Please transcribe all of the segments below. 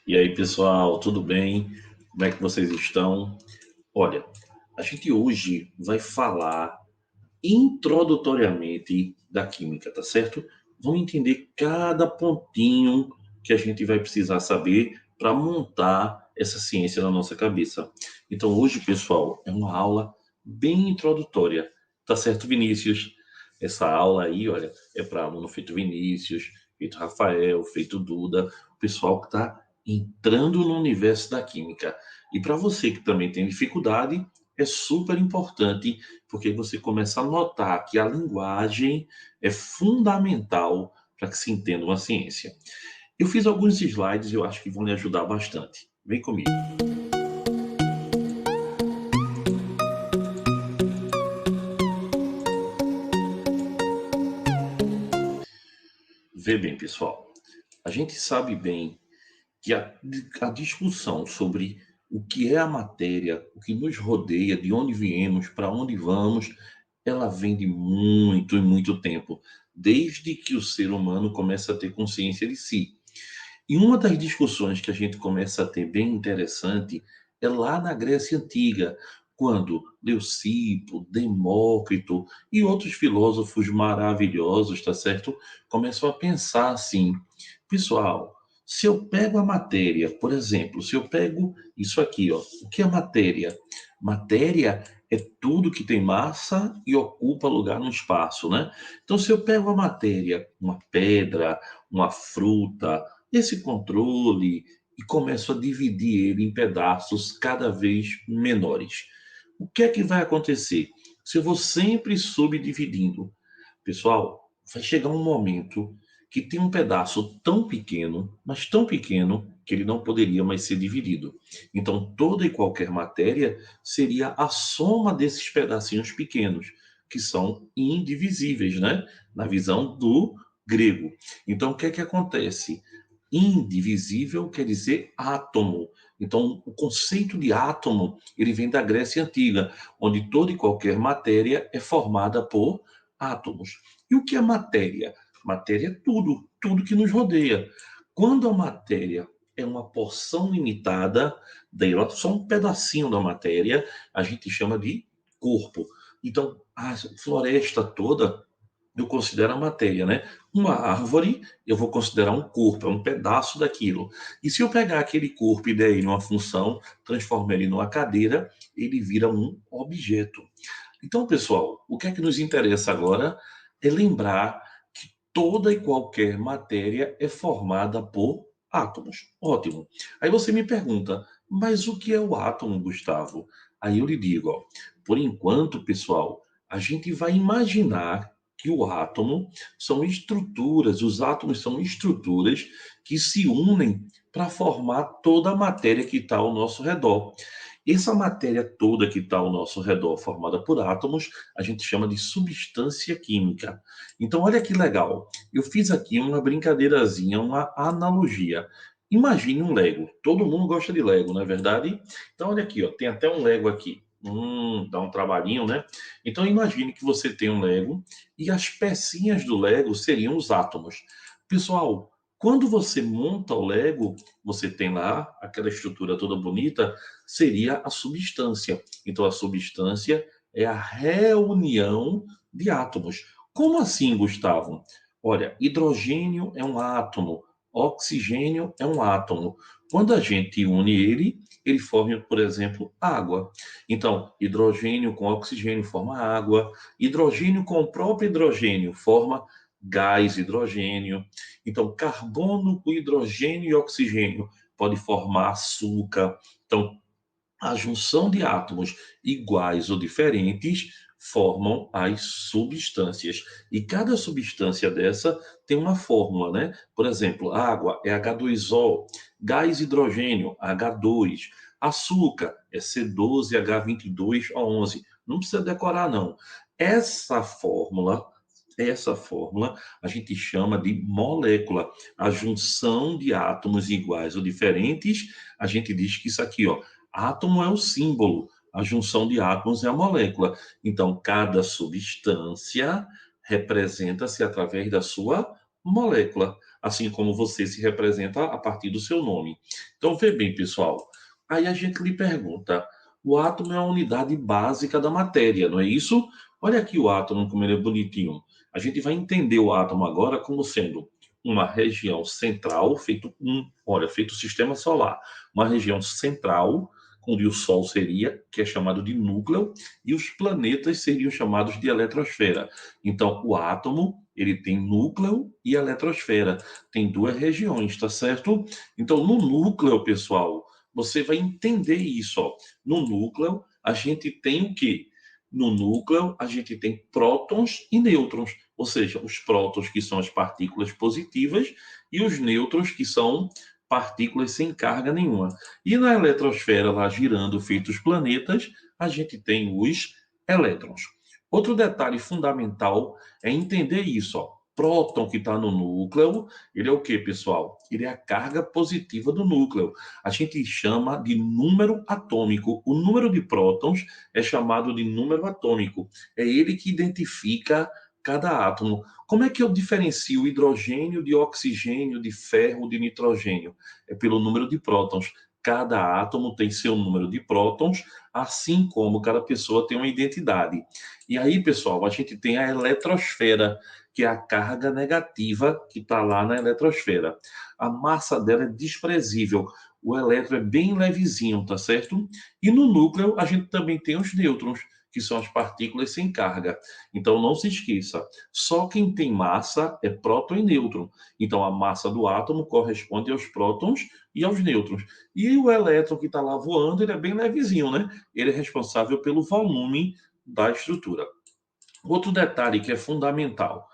E aí, pessoal, tudo bem? Como é que vocês estão? Olha, a gente hoje vai falar introdutoriamente da química, tá certo? Vamos entender cada pontinho que a gente vai precisar saber para montar essa ciência na nossa cabeça. Então, hoje, pessoal, é uma aula bem introdutória, tá certo, Vinícius? Essa aula aí, olha, é para aluno feito Vinícius, feito Rafael, feito Duda, o pessoal que está entrando no universo da química. E para você que também tem dificuldade, é super importante porque você começa a notar que a linguagem é fundamental para que se entenda uma ciência. Eu fiz alguns slides e eu acho que vão lhe ajudar bastante. Vem comigo. Vê bem, pessoal. A gente sabe bem que a discussão sobre o que é a matéria, o que nos rodeia, de onde viemos, para onde vamos, ela vem de muito e muito tempo, desde que o ser humano começa a ter consciência de si. E uma das discussões que a gente começa a ter bem interessante é lá na Grécia Antiga, quando Leucipo, Demócrito e outros filósofos maravilhosos, tá certo? Começam a pensar assim, pessoal, se eu pego a matéria, por exemplo, se eu pego isso aqui, ó, o que é matéria? Matéria é tudo que tem massa e ocupa lugar no espaço, né? Então, se eu pego a matéria, uma pedra, uma fruta, esse controle e começo a dividir ele em pedaços cada vez menores. O que é que vai acontecer? Se eu vou sempre subdividindo, pessoal, vai chegar um momento que tem um pedaço tão pequeno, mas tão pequeno, que ele não poderia mais ser dividido. Então, toda e qualquer matéria seria a soma desses pedacinhos pequenos, que são indivisíveis, né? Na visão do grego. Então, o que é que acontece? Indivisível quer dizer átomo. Então, o conceito de átomo, ele vem da Grécia Antiga, onde toda e qualquer matéria é formada por átomos. E o que é matéria? Matéria é tudo, tudo que nos rodeia. Quando a matéria é uma porção limitada dela, só um pedacinho da matéria, a gente chama de corpo. Então, a floresta toda eu considero a matéria, né? Uma árvore, eu vou considerar um corpo, é um pedaço daquilo. E se eu pegar aquele corpo e der ele uma função, transformar ele numa cadeira, ele vira um objeto. Então, pessoal, o que é que nos interessa agora é lembrar que toda e qualquer matéria é formada por átomos. Ótimo. Aí você me pergunta, mas o que é o átomo, Gustavo? Aí eu lhe digo, ó, por enquanto, pessoal, a gente vai imaginar que o átomo são estruturas, os átomos são estruturas que se unem para formar toda a matéria que está ao nosso redor. Essa matéria toda que está ao nosso redor, formada por átomos, a gente chama de substância química. Então, olha que legal. Eu fiz aqui uma brincadeirazinha, uma analogia. Imagine um Lego. Todo mundo gosta de Lego, não é verdade? Então, olha aqui, ó, tem até um Lego aqui. Dá um trabalhinho, né? Então, imagine que você tem um Lego e as pecinhas do Lego seriam os átomos. Pessoal, quando você monta o Lego, você tem lá aquela estrutura toda bonita, seria a substância. Então, a substância é a reunião de átomos. Como assim, Gustavo? Olha, hidrogênio é um átomo, oxigênio é um átomo. Quando a gente une ele, ele forma, por exemplo, água. Então, hidrogênio com oxigênio forma água, hidrogênio com o próprio hidrogênio forma gás hidrogênio. Então, carbono com hidrogênio e oxigênio pode formar açúcar. Então, a junção de átomos iguais ou diferentes formam as substâncias. E cada substância dessa tem uma fórmula, né? Por exemplo, água é H2O, gás hidrogênio, H2, açúcar é C12H22O11. Não precisa decorar, não. Essa fórmula essa fórmula a gente chama de molécula. A junção de átomos iguais ou diferentes, a gente diz que isso aqui, ó, átomo é o símbolo, a junção de átomos é a molécula. Então, cada substância representa-se através da sua molécula. assim como você se representa a partir do seu nome. Então, vê bem, pessoal. Aí a gente lhe pergunta: o átomo é a unidade básica da matéria, não é isso? Olha aqui o átomo, como ele é bonitinho. A gente vai entender o átomo agora como sendo uma região central, feito sistema solar, uma região central, onde o Sol seria, que é chamado de núcleo, e os planetas seriam chamados de eletrosfera. Então, o átomo, ele tem núcleo e eletrosfera. Tem duas regiões, tá certo? Então, no núcleo, pessoal, você vai entender isso, ó. No núcleo, a gente tem o quê? No núcleo, a gente tem prótons e nêutrons, ou seja, os prótons, que são as partículas positivas, e os nêutrons, que são partículas sem carga nenhuma. E na eletrosfera, lá girando, feitos planetas, a gente tem os elétrons. Outro detalhe fundamental é entender isso, ó. Próton que está no núcleo, ele é o que, pessoal? Ele é a carga positiva do núcleo. A gente chama de número atômico. O número de prótons é chamado de número atômico. É ele que identifica cada átomo. Como é que eu diferencio hidrogênio de oxigênio, de ferro, de nitrogênio? É pelo número de prótons. Cada átomo tem seu número de prótons, assim como cada pessoa tem uma identidade. E aí, pessoal, a gente tem a eletrosfera, que é a carga negativa que está lá na eletrosfera. A massa dela é desprezível. O elétron é bem levezinho, tá certo? E no núcleo, a gente também tem os nêutrons, que são as partículas sem carga. Então, não se esqueça, só quem tem massa é próton e nêutron. Então, a massa do átomo corresponde aos prótons e aos nêutrons. E o elétron que está lá voando, ele é bem levezinho, né? Ele é responsável pelo volume da estrutura. Outro detalhe que é fundamental.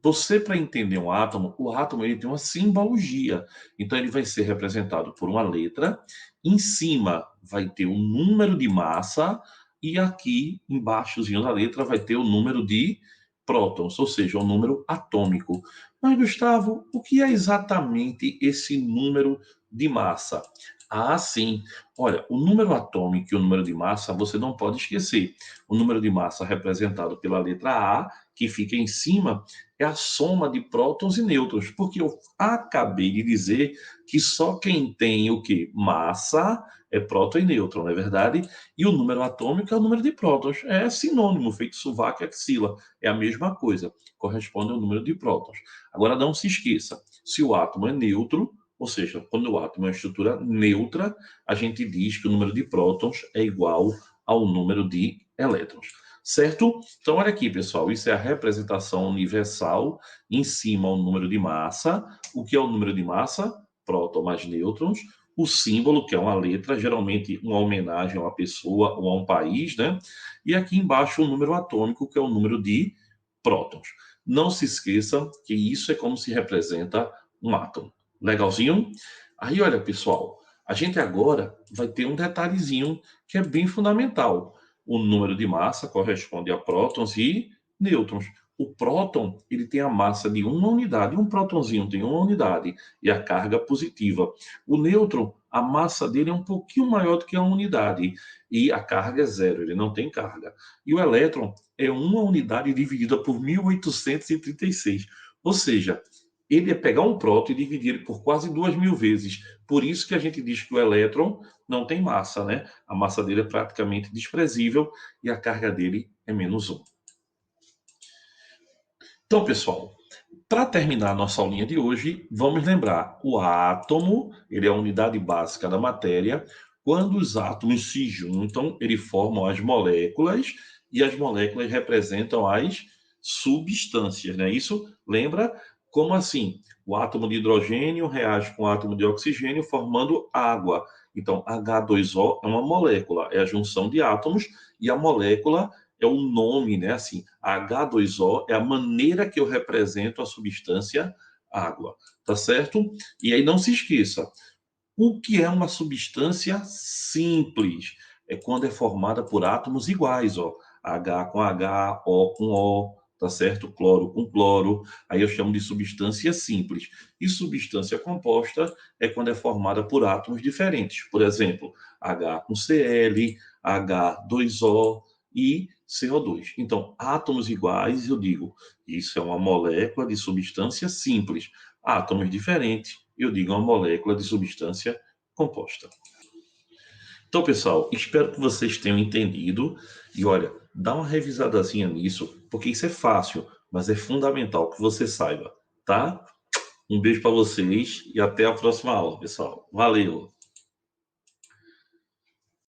Você, para entender um átomo, o átomo ele tem uma simbologia. Então, ele vai ser representado por uma letra. Em cima vai ter o número de massa. E aqui, embaixozinho da letra, vai ter o número de prótons, ou seja, o número atômico. Mas, Gustavo, o que é exatamente esse número de massa? Ah, sim. Olha, o número atômico e o número de massa, você não pode esquecer. O número de massa representado pela letra A, que fica em cima, é a soma de prótons e nêutrons, porque eu acabei de dizer que só quem tem o que? Massa é próton e nêutron, não é verdade? E o número atômico é o número de prótons. É sinônimo, feito sovaco e axila. É a mesma coisa, corresponde ao número de prótons. Agora, não se esqueça, se o átomo é neutro, ou seja, quando o átomo é uma estrutura neutra, a gente diz que o número de prótons é igual ao número de elétrons. Certo? Então, olha aqui, pessoal, isso é a representação universal. Em cima, o número de massa. O que é o número de massa? Próton mais nêutrons. O símbolo, que é uma letra, geralmente uma homenagem a uma pessoa ou a um país, né? E aqui embaixo, o número atômico, que é o número de prótons. Não se esqueça que isso é como se representa um átomo. Legalzinho? Aí, olha, pessoal, a gente agora vai ter um detalhezinho que é bem fundamental. O número de massa corresponde a prótons e nêutrons. O próton, ele tem a massa de uma unidade, um prótonzinho tem uma unidade e a carga positiva. O nêutron, a massa dele é um pouquinho maior do que a unidade e a carga é zero, ele não tem carga. E o elétron é uma unidade dividida por 1836. Ou seja, ele é pegar um próton e dividir ele por quase 2.000 vezes. Por isso que a gente diz que o elétron não tem massa, né? A massa dele é praticamente desprezível e a carga dele é -1. Então, pessoal, para terminar a nossa aulinha de hoje, vamos lembrar, o átomo, ele é a unidade básica da matéria. Quando os átomos se juntam, eles formam as moléculas e as moléculas representam as substâncias, né? Isso lembra como assim? O átomo de hidrogênio reage com o átomo de oxigênio formando água. Então, H2O é uma molécula, é a junção de átomos e a molécula é o nome, né? Assim, H2O é a maneira que eu represento a substância água, tá certo? E aí não se esqueça, o que é uma substância simples? É quando é formada por átomos iguais, ó. H com H, O com O, tá certo? Cloro com cloro. Aí eu chamo de substância simples. E substância composta é quando é formada por átomos diferentes. Por exemplo, H com Cl, H2O e CO2. Então, átomos iguais, eu digo, isso é uma molécula de substância simples. átomos diferentes, eu digo uma molécula de substância composta. Então, pessoal, espero que vocês tenham entendido. E olha, dá uma revisadazinha nisso, porque isso é fácil, mas é fundamental que você saiba, tá? Um beijo para vocês e até a próxima aula, pessoal. Valeu!